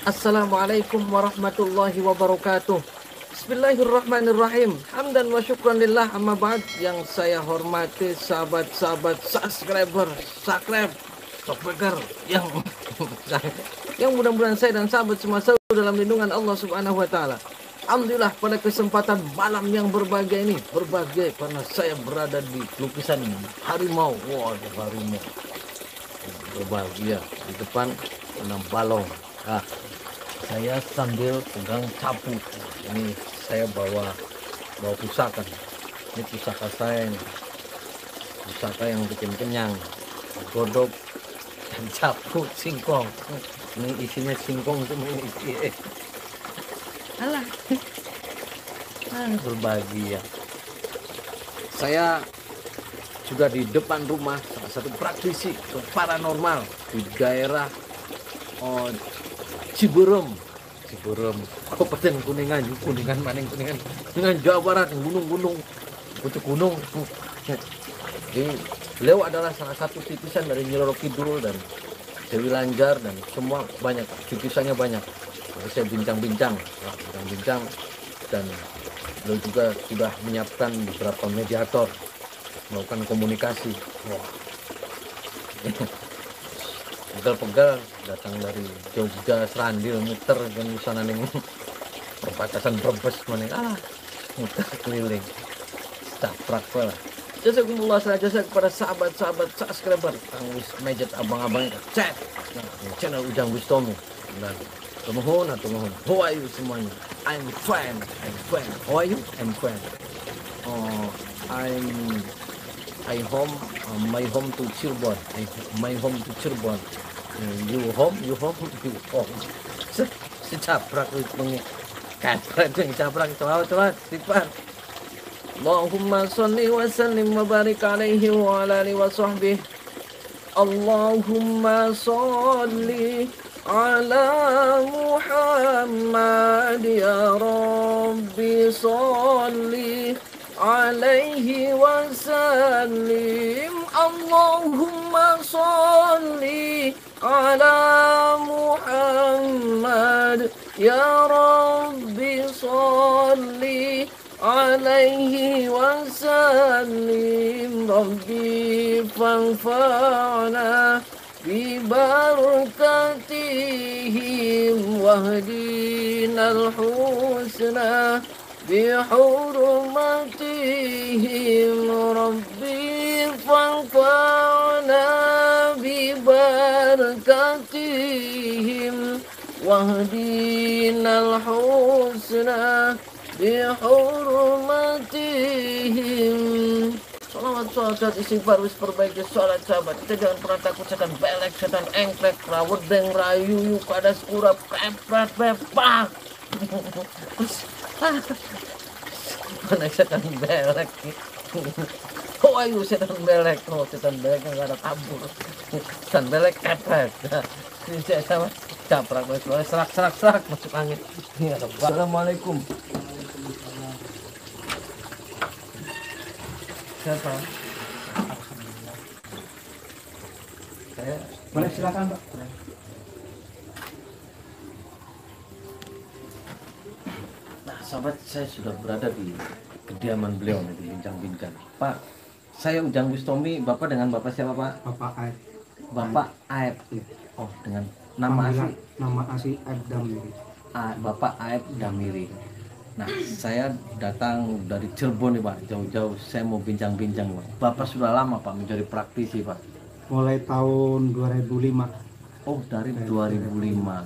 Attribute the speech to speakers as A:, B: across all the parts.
A: Assalamualaikum warahmatullahi wabarakatuh. Bismillahirrahmanirrahim. Hamdan wa syukran lillah, amma ba'd. Yang saya hormati sahabat-sahabat subscriber yang yang mudah-mudahan saya dan sahabat semua selalu dalam lindungan Allah Subhanahu wa taala. Alhamdulillah pada kesempatan malam yang berbahagia ini, berbahagia karena saya berada di lukisan harimau. Wah, harimau. Berbahagia di depan enam balong. Ah, saya sambil pegang sapu. Ini saya bawa pusaka. Ini pusaka saya, ini pusaka yang bikin kenyang. Godok dan sapu singkong. Ini isinya singkong semua ini. Alah, berbahagia. Saya sudah di depan rumah salah satu praktisi paranormal di daerah Ciberem, Kabupaten Kuningan, Kuningan Jawa Barat, gunung, pucuk gunung. Jadi beliau adalah salah satu titisan dari Nyi Roro Kidul dan Dewi Lanjar dan semua banyak titisannya banyak. Jadi saya bincang-bincang dan beliau juga sudah menyiapkan beberapa mediator melakukan komunikasi. Wah, pegal-pegal datang dari Jogja, Serandil, muter kan sana ning perbatasan Brebes mana muter keliling caprak lah. Jazakumullah jasa kepada sahabat-sahabat subscriber kang wis mejet abang-abang chat channel Ujang Bustomi dan mohon. How are you semuanya? I'm fine. How are you? I'm fine. I home, my home to Cirebon. My home to Cirebon. You home. Secaprak itu caprak coba sifat. Allahumma sholli wa sallim wa barik alaihi wa ala alihi wa sahbihi. Allahumma sholli ala Muhammad ya Rabbi sholli alaihi wa sallim. Allahumma sholli ala Muhammad ya Rabbi sholli alaihi wa sallim. Rabbi fanfa'na bi barakatihim wahdinal husna بحرمتهم ربي فانفعنا ببركتهم واهدنا الحسنى بحرمتهم. Salawat istighfar wis perbaiki sholat sahabat. Kita jangan pernah takut setan belek, setan engklek, rawedeng, rayu, pada kurap, kepret, bepak. Mana setan belek? Oh ayo setan belek, setan belek yang gak ada kabur. Setan belek kepret. Ini saya sama caprak, serak masuk angin. Assalamualaikum. Siapa? Saya boleh silakan Pak. Nah sahabat, saya sudah berada di kediaman beliau nih, bincang-bincang. Pak, saya Ujang Bustomi. Bapak dengan Bapak siapa Pak?
B: Bapak Aib.
A: Bapak Aib.
B: Ya.
A: Oh, dengan nama asli?
B: Nama asli Aib Damiri.
A: Bapak Aib Damiri. Nah, saya datang dari Cirebon nih Pak, jauh-jauh. Saya mau bincang-bincang Pak. Bapak sudah lama Pak menjadi praktisi Pak?
B: Mulai tahun 2005.
A: Oh, dari 2005.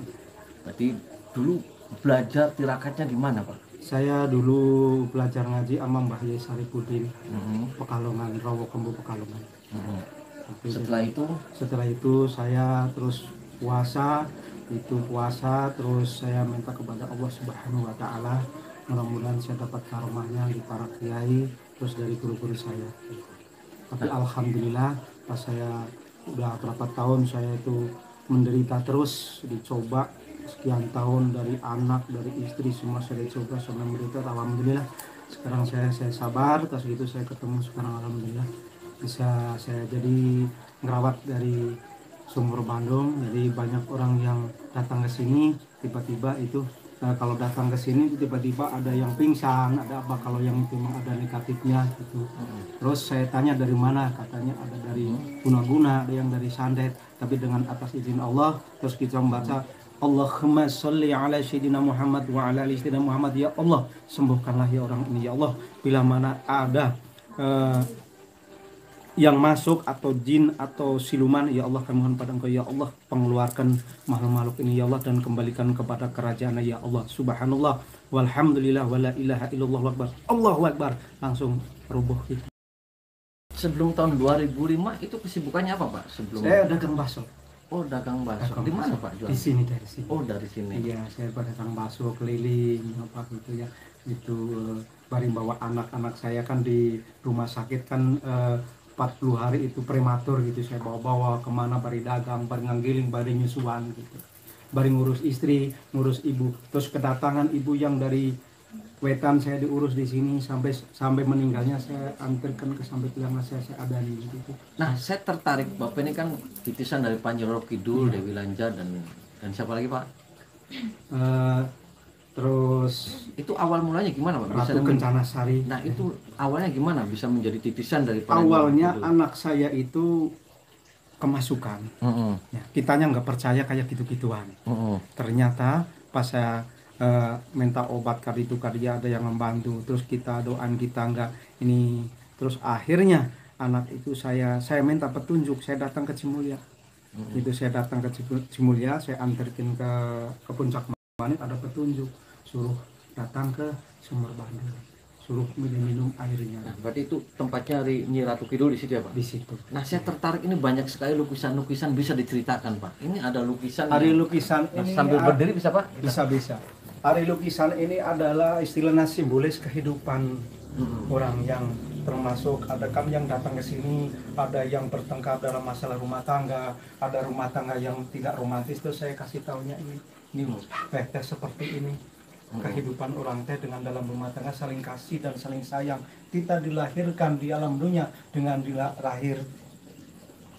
A: Berarti dulu belajar tirakatnya di mana Pak?
B: Saya dulu belajar ngaji sama Mbah Yai Saripudin, Pekalongan, Rawokembu Pekalongan. Setelah itu saya terus puasa, terus saya minta kepada Allah Subhanahu wa taala, mudah-mudahan saya dapat karomahnya di para kiai, terus dari guru-guru saya. Tapi alhamdulillah pas saya udah berapa tahun saya itu menderita terus, dicoba sekian tahun, dari anak, dari istri, semua saya dicoba sampai menderita. Alhamdulillah sekarang saya sabar, terus gitu saya ketemu sekarang alhamdulillah bisa saya jadi ngerawat dari Sumur Bandung. Jadi banyak orang yang datang ke sini tiba-tiba itu kalau datang ke sini tiba-tiba ada yang pingsan, ada apa, kalau yang memang ada negatifnya gitu. Terus saya tanya dari mana, katanya ada dari Guna-Guna, ada yang dari Sandet, tapi dengan atas izin Allah. Terus kita membaca Allahumma sholli ala sayyidina Muhammad wa ala ali sayyidina Muhammad, ya Allah sembuhkanlah ya orang ini ya Allah. Bila mana ada yang masuk atau jin atau siluman, ya Allah kami mohon pada Engkau ya Allah, pengeluarkan makhluk-makhluk ini ya Allah dan kembalikan kepada kerajaan ya Allah. Subhanallah walhamdulillah wala ilaha illallah akbar, Allahu akbar, langsung rubuh gitu.
A: Sebelum tahun 2005 itu kesibukannya apa Pak?
B: Saya dagang bakso.
A: Oh, dagang bakso. Di mana Pak jual?
B: Di sini, dari sini.
A: Oh, dari sini.
B: Iya, saya dagang bakso keliling apa gitu ya. Itu baring bawa anak-anak saya kan di rumah sakit kan 40 hari itu prematur gitu, saya bawa-bawa kemana, bari dagang, bari nganggiling, bari nyusuan gitu, bari ngurus istri, ngurus ibu. Terus kedatangan ibu yang dari Wetan saya diurus di sini sampai meninggalnya saya antarkan ke sampai kilang saya adani gitu.
A: Nah, saya tertarik, Bapak ini kan titisan dari Panji Roro Kidul, Dewi Lanjar dan siapa lagi Pak?
B: Terus
A: itu awal mulanya gimana Pak?
B: Ratu Kencana Sari.
A: Nah, itu awalnya gimana bisa menjadi titisan dari Panji?
B: Awalnya anak saya itu kemasukan. Ya, kitanya nggak percaya kayak gitu-gituan. Ternyata pas saya minta obat kali itu dia ada yang membantu, terus kita doain kita nggak ini, terus akhirnya anak itu saya minta petunjuk, saya datang ke Cimulya. Itu saya datang ke Cimulya, saya antarkan ke Puncak Manit, ada petunjuk, suruh datang ke Sumur Bandung, suruh minum airnya.
A: Nah, berarti itu tempatnya Nyi Ratu Kidul di situ ya Pak? Di situ. Nah, saya tertarik, ini banyak sekali lukisan-lukisan, bisa diceritakan Pak? Ini ada lukisan.
B: Hari lukisan ini
A: sambil berdiri bisa Pak?
B: Bisa. Hari lukisan ini adalah istilahnya simbolis kehidupan orang yang termasuk ada kan yang datang ke sini, ada yang bertengkar dalam masalah rumah tangga, ada rumah tangga yang tidak romantis. Terus saya kasih tahunya ini teh seperti ini. Kehidupan orang teh dengan dalam rumah tangga saling kasih dan saling sayang. Kita dilahirkan di alam dunia dengan lahir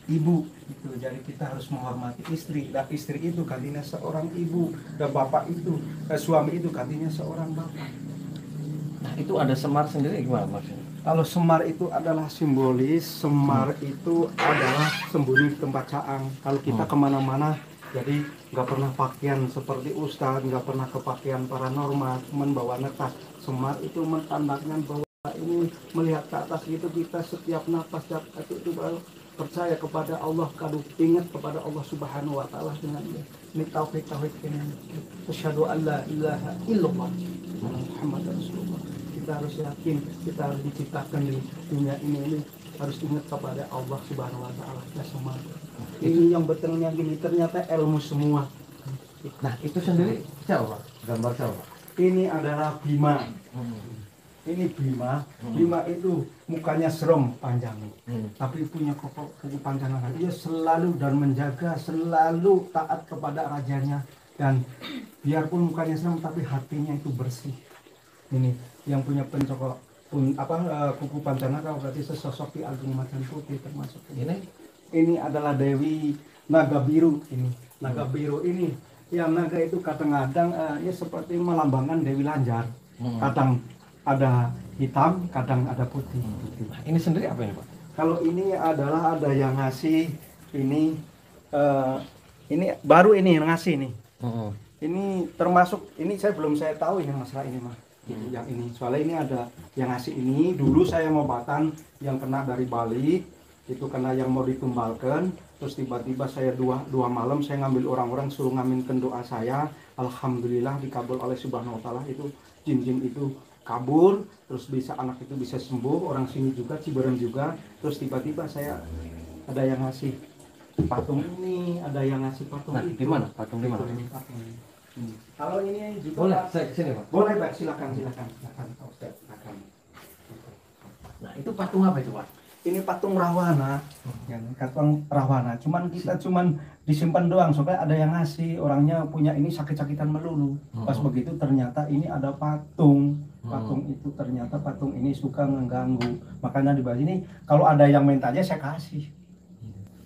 B: ibu itu, jadi kita harus menghormati istri, dan istri itu gantinya seorang ibu, dan bapak itu suami itu gantinya seorang bapak.
A: Nah, itu ada Semar sendiri gimana maksudnya?
B: Kalau Semar itu adalah simbolis, Semar itu adalah sembunyi tempat caang. Kalau kita kemana-mana, jadi nggak pernah pakaian seperti ustadz, nggak pernah kepakaian paranormal, cuman bawa netas. Semar itu menandakan bahwa ini melihat ke atas gitu, kita setiap nafas itu baru percaya kepada Allah, kadu ingat kepada Allah Subhanahu wa taala dengan ini tauhid ini. Asyhadu an la ilaha illallah Muhammadar Rasulullah. Kita harus yakin, kita harus diciptakan di dunia ini harus ingat kepada Allah Subhanahu wa taala ya semua. Ini yang betulnya gini, ternyata ilmu semua.
A: Nah, itu sendiri siapa Pak? Gambar siapa?
B: Ini adalah Bima. Ini Bima, Bima itu mukanya serem panjang, tapi punya kuku panjang. Dia selalu dan menjaga, selalu taat kepada rajanya, dan biarpun mukanya serem tapi hatinya itu bersih. Ini yang punya pencokok kuku pancana, berarti sesosok di Agung Macan Putih termasuk ini. Ini adalah Dewi Naga Biru. Ini Naga Biru ini, yang naga itu kadang-kadang ya seperti melambangkan Dewi Lanjar. Kadang ada hitam, kadang ada putih.
A: Nah, ini sendiri apa ini Pak?
B: Kalau ini adalah ada yang ngasih ini baru ini yang ngasih nih. Ini termasuk ini saya belum tahu ini masalah ini mah. Yang ini soalnya ini ada yang ngasih ini. Dulu saya mau batan yang kena dari Bali, itu kena yang mau ditumbalkan. Terus tiba-tiba saya dua malam saya ngambil orang-orang suruh ngaminkan doa saya. Alhamdulillah dikabul oleh Subhanahu wa taala, itu jin-jin itu kabur, terus anak itu bisa sembuh, orang sini juga, Ciberem juga. Terus tiba-tiba saya ada yang ngasih patung ini, ada yang ngasih patung itu.
A: Di mana? Patung di mana?
B: Kalau ini juga
A: boleh, saya kesini Pak.
B: Boleh Pak, silakan.
A: Nah, itu patung apa itu Pak?
B: Ini patung Rahwana, patung Rahwana. Cuman kita disimpan doang, supaya ada yang ngasih, orangnya punya ini sakit-sakitan melulu. Pas begitu ternyata ini ada patung. Patung itu ternyata patung ini suka mengganggu. Makanya di bawah ini kalau ada yang mintanya saya kasih.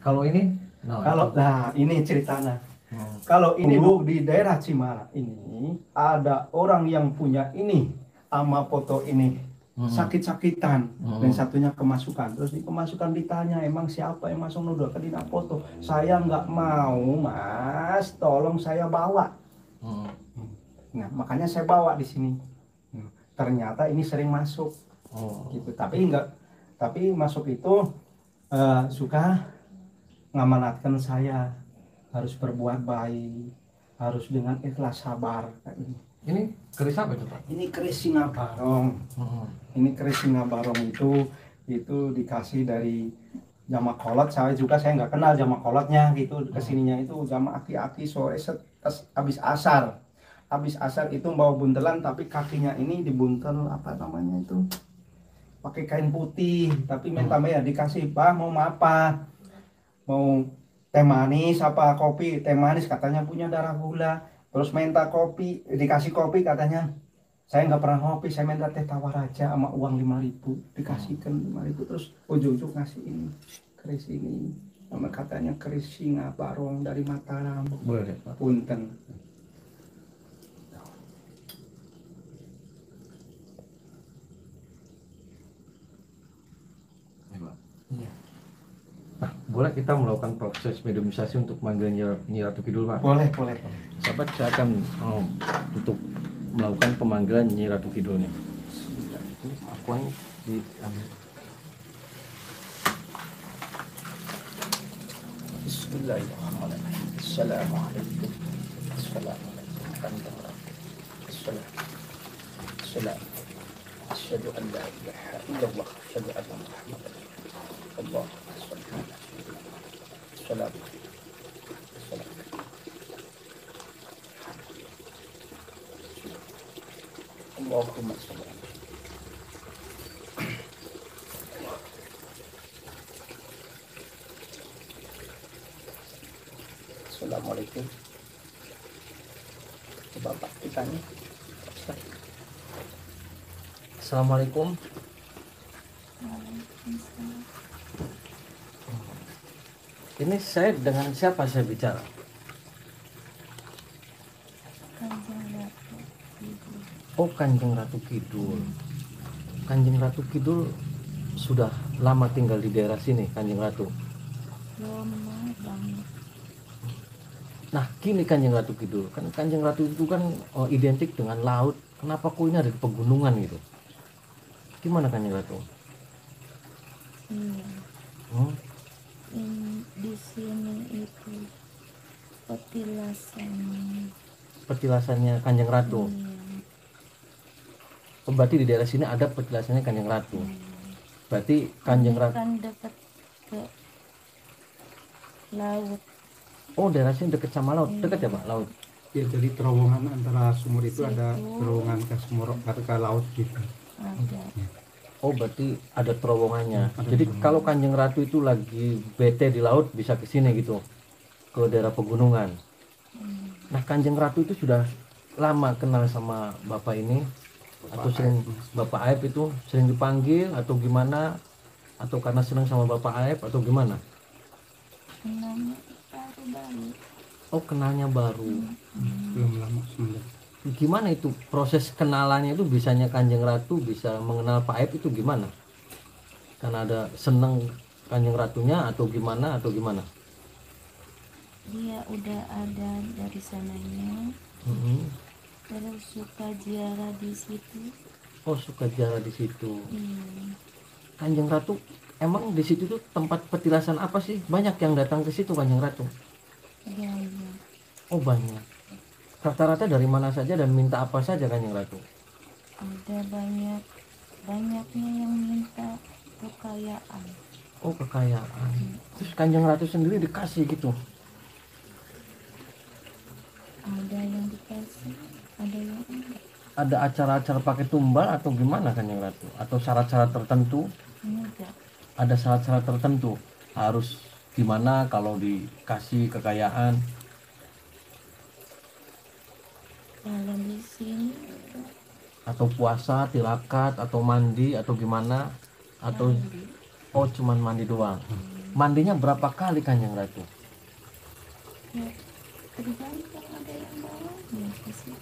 A: Kalau ini Nah,
B: Kalau nah ini ceritanya.
A: Hmm.
B: Kalau ini Bu di daerah Cimara ini ada orang yang punya ini sama foto ini sakit-sakitan dan satunya kemasukan. Terus di kemasukan ditanya emang siapa yang masuk nuduh ke dina foto. Saya nggak mau Mas, tolong saya bawa.
A: Hmm.
B: Nah makanya saya bawa di sini. Ternyata ini sering masuk
A: Oh.
B: gitu. Tapi masuk itu suka ngamanatkan saya harus berbuat baik, harus dengan ikhlas sabar.
A: Ini keris apa itu Pak?
B: Ini keris singa barong. Ini keris singa barong itu dikasih dari jama kolot. Saya nggak kenal jama kolotnya gitu. Kesininya itu jama aki-aki sore habis asar. Habis asar itu bawa buntelan tapi kakinya ini dibuntel apa namanya itu? Pakai kain putih. Tapi minta ya dikasih, "Bang, mau apa? Mau teh manis apa kopi?" Teh manis katanya punya darah gula. Terus minta kopi, dikasih kopi katanya saya nggak pernah ngopi, saya minta teh tawar aja sama uang 5.000. Dikasihkan 5.000 terus ujung-ujung ngasih ini keris ini, nama katanya keris singa barong dari Mataram.
A: Boleh Pak.
B: Punten.
A: Iya. Nah, boleh kita melakukan proses mediumisasi untuk manggil Nyi Ratu Kidul, Pak?
B: Boleh.
A: Sahabat, saya akan untuk melakukan pemanggilan Nyi Ratu Kidul nih. Aku yang diambil.
B: Bismillahirrahmanirrahim. Assalamualaikum. Assalamualaikum. Asyhadu an la ilaha illallah wa asyhadu anna Muhammadan Allah. Assalamualaikum. Allahumma shalli ala Assalamualaikum. Bapak ditanya.
A: Assalamualaikum. Ini saya dengan siapa saya bicara? Oh, Kanjeng Ratu Kidul. Kanjeng Ratu Kidul sudah lama tinggal di daerah sini, Kanjeng Ratu.
C: Lama banget.
A: Nah, gini Kanjeng Ratu Kidul, kan Kanjeng Ratu itu kan identik dengan laut. Kenapa kok ini ada di pegunungan gitu? Gimana Kanjeng Ratu?
C: Iya. Di sini itu
A: Petilasannya Kanjeng Ratu.
C: Iya.
A: Oh, berarti di daerah sini ada petilasannya Kanjeng Ratu. Berarti Kanjeng Ratu
C: kan dekat ke laut.
A: Oh, daerah sini dekat sama laut. Dekat ya Pak, laut.
B: Ya, jadi terowongan antara sumur itu ada
C: Situ.
B: terowongan ke sumur ke laut gitu.
C: Ada.
A: Oh, berarti ada terowongannya.
B: Ada
A: Jadi
B: terowongan.
A: kalau Kanjeng Ratu itu lagi bete di laut bisa ke sini gitu. Ke daerah pegunungan. Nah, Kanjeng Ratu itu sudah lama kenal sama Bapak ini atau sering Bapak Aib itu sering dipanggil atau gimana? Atau karena senang sama Bapak Aib atau gimana?
C: Kenalnya baru-baru.
A: Oh, kenalnya baru.
B: Belum lama sebenarnya.
A: Gimana itu proses kenalannya itu, bisanya Kanjeng Ratu bisa mengenal Pak Aib itu gimana? Karena ada seneng Kanjeng Ratunya atau gimana
C: Dia udah ada dari sananya. Terus suka ziarah di situ.
A: Oh, suka ziarah di situ.
C: Iya.
A: Kanjeng Ratu emang di situ tuh tempat petilasan apa sih? Banyak yang datang ke situ Kanjeng Ratu.
C: Banyak.
A: Oh, banyak. Rata-rata dari mana saja dan minta apa saja Kanjeng Ratu?
C: Ada banyaknya yang minta kekayaan.
A: Oh, kekayaan. Terus Kanjeng Ratu sendiri dikasih gitu?
C: Ada yang dikasih, ada yang enggak.
A: Ada acara-acara pakai tumbal atau gimana Kanjeng Ratu? Atau syarat-syarat tertentu?
C: Enggak.
A: Ada syarat-syarat tertentu? Harus gimana kalau dikasih kekayaan?
C: Kalau di sini
A: Atau puasa, tirakat, atau mandi, atau gimana? Atau
C: mandi.
A: oh, cuman mandi doang? Mandinya berapa kali Kanjeng Ratu?
C: Ya, tergantung ada yang bawanya ke situ.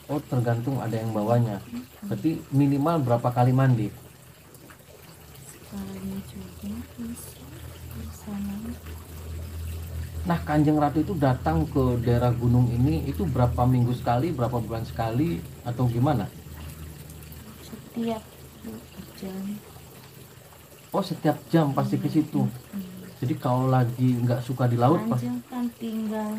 A: Oh, tergantung ada yang bawanya. Berarti minimal berapa kali mandi?
C: Sekali juga bisa bersama.
A: Nah, Kanjeng Ratu itu datang ke daerah gunung ini itu berapa minggu sekali, berapa bulan sekali, atau gimana?
C: Setiap jam.
A: Oh, setiap jam pasti ke situ. Jadi kalau lagi nggak suka di laut, pas
C: Kanjeng kan tinggal,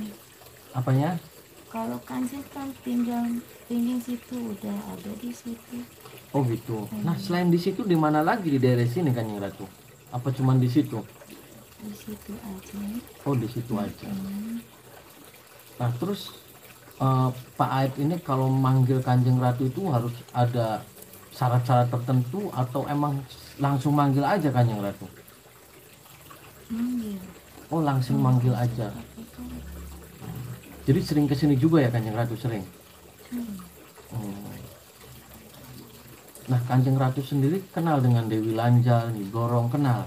A: apanya?
C: kalau Kanjeng kan tinggal pinggir situ, udah ada di situ.
A: Oh gitu. Nah, selain di situ di mana lagi di daerah sini Kanjeng Ratu? Apa cuman di situ?
C: Di situ aja.
A: Oh, di situ aja.
C: Hmm.
A: Nah, terus Pak Aib ini kalau manggil Kanjeng Ratu itu harus ada syarat-syarat tertentu atau emang langsung manggil aja Kanjeng Ratu?
C: Manggil.
A: Oh, langsung manggil aja. Jadi sering kesini juga ya Kanjeng Ratu, sering? Oh. Nah, Kanjeng Ratu sendiri kenal dengan Dewi Lanjar, Nyi Blorong, kenal?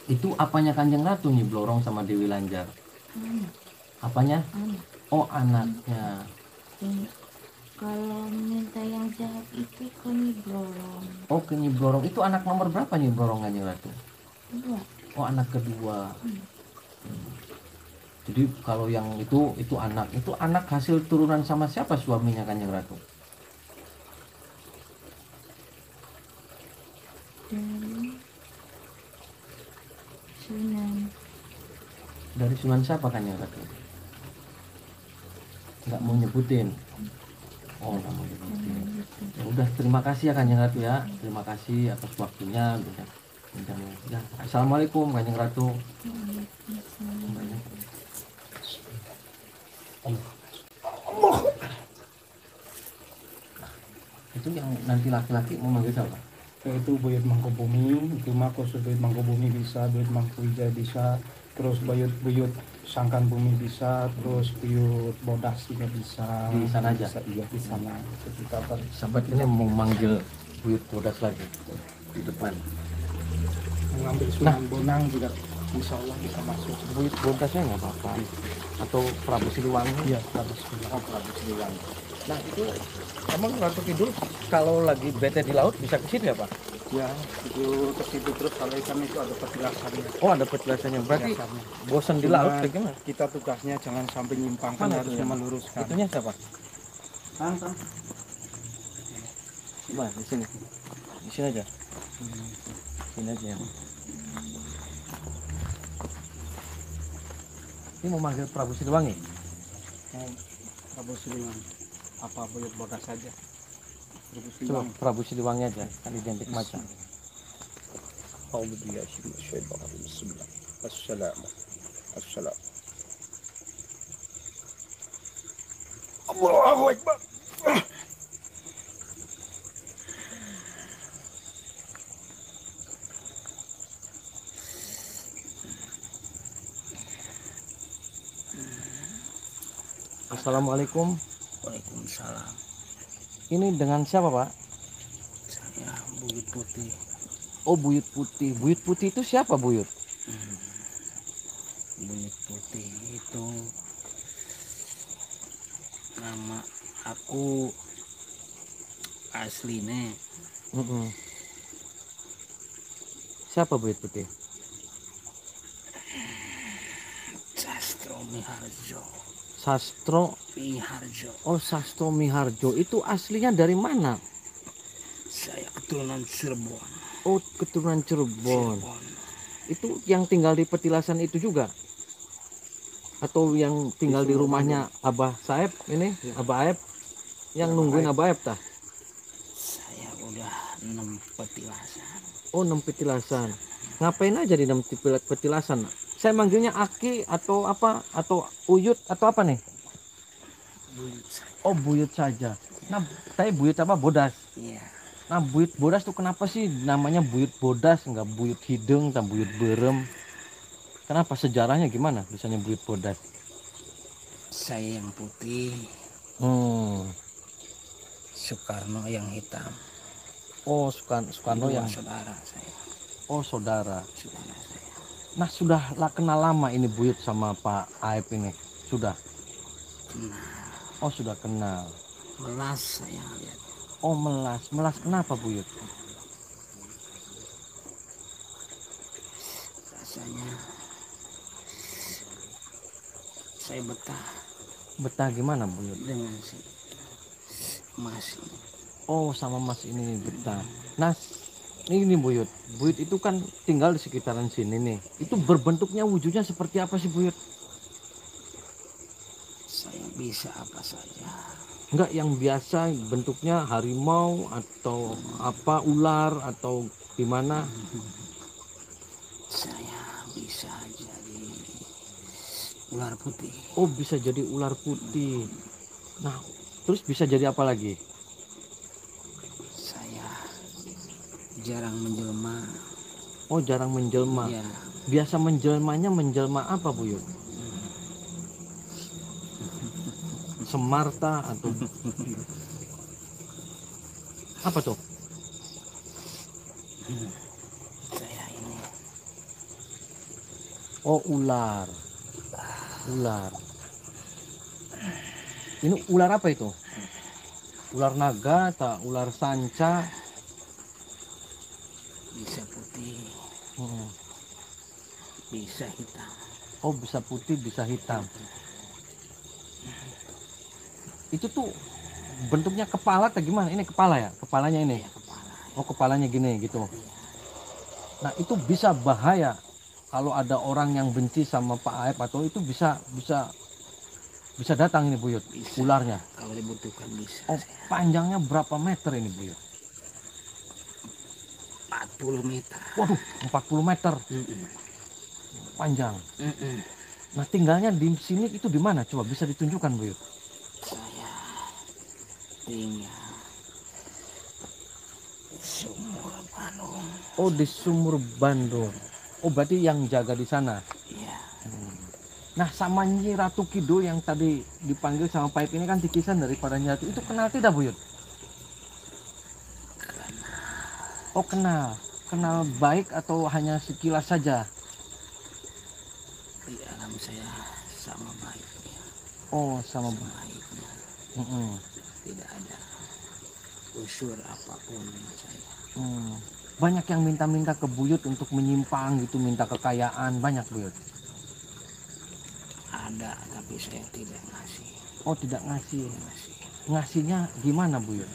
A: Itu apanya Kanjeng Ratu, Nyi Blorong sama Dewi Lanjar?
C: Anak,
A: Apanya?
C: anak.
A: Oh, anaknya.
C: Ini, kalau minta yang jahat itu ke Nyi Blorong.
A: Oh, ke Nyi Blorong. Itu anak nomor berapa Nyi Blorong Kanjeng Ratu?
C: Dua.
A: Oh, anak kedua. Jadi kalau yang itu anak hasil turunan sama siapa suaminya Kanjeng Ratu?
C: Dari Sunan.
A: Dari Sunan siapa Kanjeng Ratu? Nggak mau nyebutin. Oh, nggak mau nyebutin. Ya udah, terima kasih ya Kanjeng Ratu ya. Terima kasih atas waktunya. Ya, Assalamualaikum Kanjeng Ratu. Itu yang nanti laki-laki mau manggil siapa?
B: Yaitu buyut Mangkubumi, itu mah khusus buyut Mangkubumi bisa, buyut Mangkuija bisa, terus buyut Sangkan Bumi bisa, terus buyut Bodas juga bisa.
A: Di sana aja?
B: Bisa, iya di sana. Kita
A: Sahabat ini mau manggil Buyut Bodas lagi di depan.
B: mengambil Sunan Bonang juga insya Allah bisa masuk.
A: Buyut Bodasnya nggak apa-apa. Atau Prabu Siliwangi?
B: Iya, harus benar.
A: Oh, Prabu Siliwangi. Nah itu emang Ratu Kidul kalau lagi bete di laut bisa ke situ ya Pak?
B: Ya, itu ke situ terus kalau ikan itu ada petilasannya.
A: Oh, ada petilasannya. Berarti
B: Petilasannya.
A: bosan di
B: Cuma
A: laut kayak gimana?
B: kita tugasnya jangan sampai nyimpang, kan
A: Mana
B: harusnya
A: itunya?
B: meluruskan.
A: Itunya siapa?
B: Kan.
A: Gimana? Di sini. Di sini aja. Sini aja. Ini mau manggil Prabu Siliwangi?
B: Prabu Siliwangi. Apa buyut Bodas saja? Prabu
A: Coba
B: Siliwangi.
A: Prabu Siliwangi aja, kan identik macam.
B: Allahu Akbar.
A: Assalamualaikum.
B: Waalaikumsalam.
A: Ini dengan siapa Pak?
B: Saya Buyut Putih.
A: Oh, Buyut Putih. Buyut Putih itu siapa Buyut?
B: Buyut Putih itu nama aku aslinya.
A: Siapa Buyut Putih?
B: Sastro Miharjo.
A: Sastro.
B: Miharjo.
A: Oh, Sastro Miharjo. Itu aslinya dari mana?
B: Saya keturunan Cirebon.
A: Oh, keturunan Cirebon. Itu yang tinggal di petilasan itu juga? Atau yang tinggal di rumahnya Abah Saeb ini?
B: Ya.
A: Abah Aeb? Yang nungguin Abah Aeb tah?
B: Saya udah 6 petilasan.
A: Oh, 6 petilasan. Ngapain aja di 6 petilasan? Saya manggilnya Aki atau apa? Atau Uyut atau apa nih?
B: Buyut saja.
A: Oh, Buyut saja. Nah, saya Buyut apa? Bodas.
B: Iya.
A: Nah, Buyut Bodas tuh kenapa sih namanya Buyut Bodas, nggak Buyut Hideng atau Buyut Berem? Kenapa, sejarahnya gimana bisanya Buyut Bodas?
B: Saya yang putih, Soekarno yang hitam.
A: Oh, Soekarno
B: Dua
A: yang.
B: saudara saya.
A: Oh, saudara.
B: Saudara saya.
A: Nah, sudah kenal lama ini Buyut sama Pak Aep ini? Sudah?
D: Kenal.
A: Oh, sudah kenal.
D: Melas saya lihat.
A: Oh, melas. Melas kenapa Buyut?
D: Rasanya saya betah
A: Betah gimana Buyut?
D: dengan si Mas ini.
A: Oh, sama Mas ini betah. Nah, ini Buyut. Buyut itu kan tinggal di sekitaran sini nih. Itu berbentuknya wujudnya seperti apa sih Buyut?
D: Saya bisa apa saja.
A: Enggak yang biasa bentuknya harimau atau apa, ular atau gimana?
D: Saya bisa jadi ular putih.
A: Oh, bisa jadi ular putih. Nah, terus bisa jadi apa lagi?
D: Saya jarang menjelma.
A: Oh, jarang menjelma.
D: Ya,
A: Biasa menjelmanya menjelma apa Buyut? Semarta atau apa tuh?
D: saya ini
A: Oh, ular. Ular. Ini ular apa itu? Ular naga atau ular sanca?
D: bisa putih,
A: Hmm.
D: bisa hitam.
A: Oh, bisa putih, bisa hitam. Itu tuh bentuknya kepala atau gimana? Ini kepala ya? Kepalanya ini?
D: Ya, kepala.
A: Oh, kepalanya gini gitu. Nah, itu bisa bahaya kalau ada orang yang benci sama Pak Aep atau itu bisa datang ini Buyut,
D: Bisa.
A: ularnya.
D: Kalau dibutuhkan bisa.
A: Oh,
D: Saya.
A: panjangnya berapa meter ini Buyut?
D: 40 meter.
A: Waduh, 40 meter
D: Mm-mm.
A: panjang.
D: Mm-mm.
A: Nah, tinggalnya di sini itu di mana? Coba bisa ditunjukkan Buyut.
D: Saya tinggal sumur Bandung.
A: Oh, di Sumur Bandung. Oh, berarti yang jaga di sana.
D: Ya,
A: Nah, sama Nyi Ratu Kidul yang tadi dipanggil sama Paip ini kan tikisan daripada Nyi Ratu. Itu kenal tidak Buyut? Oh, kenal. Kenal baik atau hanya sekilas saja?
D: di alam saya sama baiknya.
A: Oh, sama baik.
D: Baiknya
A: Mm-mm.
D: tidak ada unsur apapun dengan saya.
A: Banyak yang minta-minta ke Buyut untuk menyimpang gitu, minta kekayaan. Banyak Buyut.
D: Ada tapi saya tidak ngasih.
A: Oh, tidak ngasih.
D: Ngasih.
A: Ngasihnya gimana Buyut?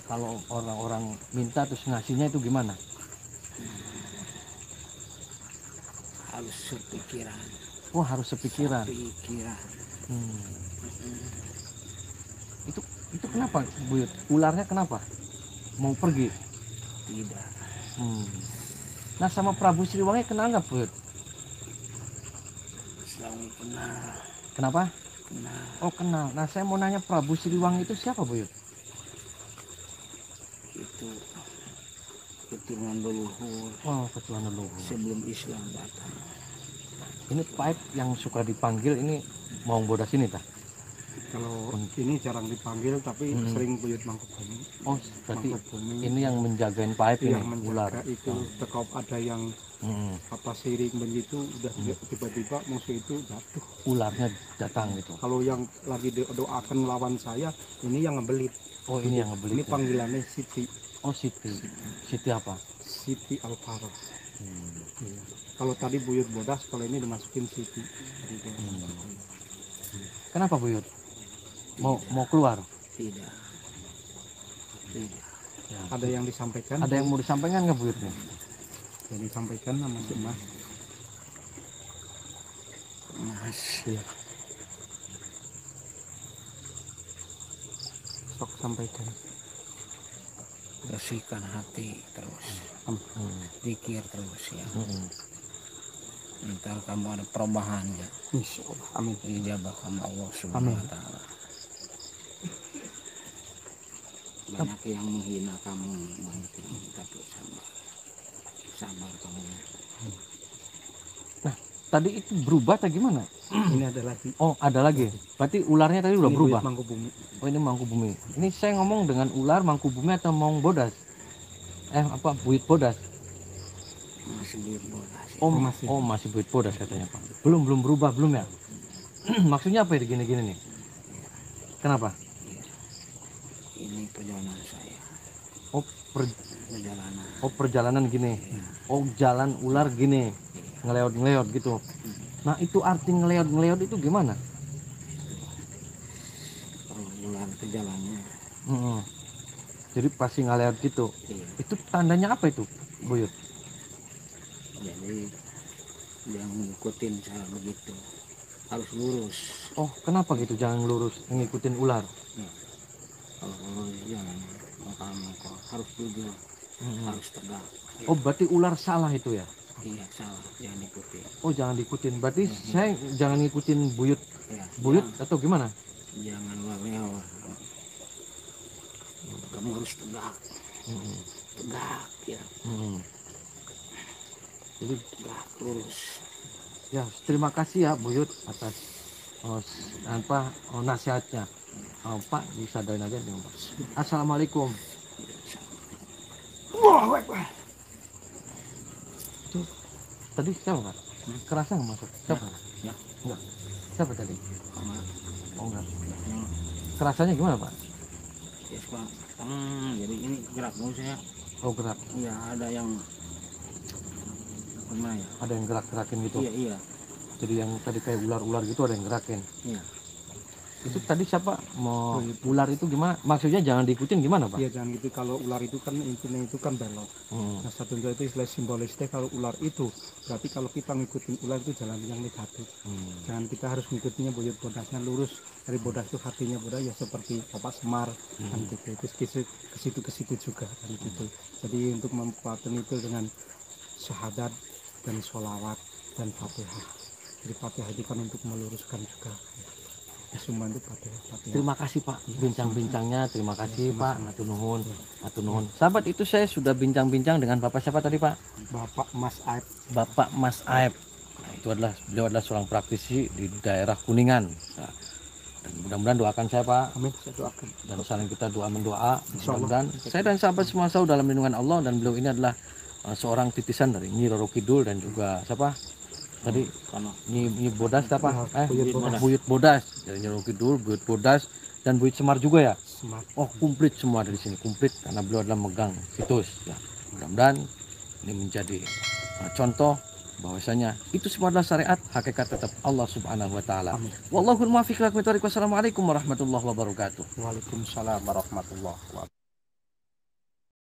A: Kalau orang-orang minta terus ngasihnya itu gimana?
D: Harus sepikiran.
A: Oh, harus sepikiran.
D: Pikiran.
A: Itu kenapa Buyut? Ularnya kenapa? Mau pergi?
D: Tidak.
A: Nah, sama Prabu Siliwangi kenal nggak Buyut?
D: Selalu kenal.
A: Kenapa?
D: Kenal.
A: Oh, kenal. Nah, saya mau nanya Prabu Siliwangi itu siapa Buyut?
D: Itu keturunan leluhur
A: Oh, keturunan leluhur.
D: sebelum Islam datang.
A: Ini Paip yang suka dipanggil ini mau bodas ini tah?
B: Kalau ini jarang dipanggil tapi sering Buyut Mangkubumi.
A: Oh, berarti
B: Mangkubumi
A: ini yang menjagain Paip ini,
B: yang
A: ular.
B: menjaga itu. Tekop ada yang apa siring begitu udah tiba-tiba musuh itu jatuh.
A: Ularnya datang gitu.
B: Kalau yang lagi doakan lawan saya ini yang ngebelit.
A: Oh, ini yang
B: Ini
A: ngebelit. Ya?
B: panggilannya Siti.
A: Oh, Siti. Siti apa?
B: Siti Alfaroh. Iya. Kalau tadi Buyut bodas, kalau ini dimasukin Siti.
A: Kenapa Buyut? Mau keluar?
D: Tidak. Tidak.
B: Ada yang disampaikan?
A: Ada yang mau disampaikan nggak Buyut nih?
B: Yang disampaikan sama si Mas.
D: Mas.
B: Iya. Sok sampaikan.
D: Bersihkan hati terus. Pikir terus ya. Ntar kamu ada perubahan ya.
B: Insya Allah. Amin.
D: Dijabah sama Allah Subhanahu wa Ta'ala. Banyak yang menghina kamu mungkin, tapi sabar kamu.
A: Nah, tadi itu berubah atau gimana?
B: Ini ada lagi.
A: Oh, ada lagi. Berarti ularnya tadi udah
B: Ini
A: berubah.
B: Buyut Mangkubumi.
A: Oh, ini Mangkubumi. Ini saya ngomong dengan ular Mangkubumi atau Maung Bodas? Apa Buyut Bodas?
D: masih buyut bodas.
A: Masih buyut bodas katanya Pak. Belum berubah belum ya? Maksudnya apa ya gini-gini nih? Kenapa?
D: Ini perjalanan saya.
A: Oh,
D: Perjalanan.
A: perjalanan gini. Oh, jalan ular gini. Ngeleot gitu. Nah, itu arti ngeleot itu gimana?
D: Kalau ular ke jalannya.
A: Jadi pasti ngeleot gitu.
D: Iya.
A: Itu tandanya apa itu, Buyut?
D: Jadi dia ngikutin saya begitu. Harus lurus.
A: Oh, kenapa gitu? Jangan lurus, ngikutin ular.
D: Kalau lurus jangan mengkal harus jujur. Harus tegak.
A: Oh, berarti ular salah itu ya?
D: Iya, salah, jangan ikutin.
A: Oh, jangan diikutin. Berarti saya jangan ngikutin Buyut.
D: Ya,
A: Buyut atau gimana?
D: jangan lewat. Kamu harus tegak. Tegak ya.
A: Jadi
D: Tegak lurus.
A: ya, terima kasih ya Buyut atas nasihatnya. Pak bisa doain aja nih, Pak. Assalamualaikum. Tuh, tadi siapa Pak? Kerasa nggak masuk? Siapa?
D: Ya.
A: Enggak. Siapa tadi?
D: Enggak.
A: Oh enggak.
D: Yang
A: Kerasanya gimana Pak?
D: ya suka jadi ini gerak dulu saya.
A: Oh gerak.
D: Iya, ada yang gimana ya?
A: Ada yang gerak-gerakin gitu.
D: Iya.
A: Jadi yang tadi kayak ular-ular gitu ada yang gerakin.
D: Iya.
A: Itu tadi siapa mau ular itu gimana? Maksudnya jangan diikutin gimana Pak?
B: Iya, jangan gitu. Kalau ular itu kan intinya itu kan belok. Nah, satu itu istilah simbolisnya kalau ular itu berarti kalau kita ngikutin ular itu jalan yang negatif. Jangan, kita harus ngikutinnya buyut bodasnya lurus. Dari bodas itu hatinya bodas ya seperti Bapak Semar kan gitu. Terus ke situ juga kan gitu. Jadi untuk memperkuatkan itu dengan syahadat dan sholawat dan fatihah. Jadi fatihah itu kan untuk meluruskan juga. Semua itu fatihah.
A: Terima kasih Pak bincang-bincangnya. Terima kasih Pak. Matur nuwun. Matur nuwun. Sahabat, itu saya sudah bincang-bincang dengan Bapak siapa tadi Pak?
B: Bapak Mas Aib.
A: Bapak Mas Aib. Nah, beliau adalah seorang praktisi di daerah Kuningan. Nah, dan mudah-mudahan doakan saya Pak.
B: Amin, saya doakan.
A: Dan saling kita mendoa. Mudah-mudahan saya dan sahabat semua selalu dalam lindungan Allah, dan beliau ini adalah seorang titisan dari Nyi Roro Kidul dan juga siapa? Tadi Nyi Bodas apa? Buyut Bodas. Dari Nyi Roro Kidul, Buyut Bodas dan Buyut Semar juga ya.
B: Semar.
A: Oh, komplit semua dari sini, komplit karena beliau adalah megang situs ya. Mudah-mudahan ini menjadi contoh bahwasanya itu semua adalah syariat, hakikat tetap Allah Subhanahu wa taala. Wallahul muwaffiq. Wassalamualaikum warahmatullahi wabarakatuh.
B: Waalaikumsalam warahmatullahi wabarakatuh.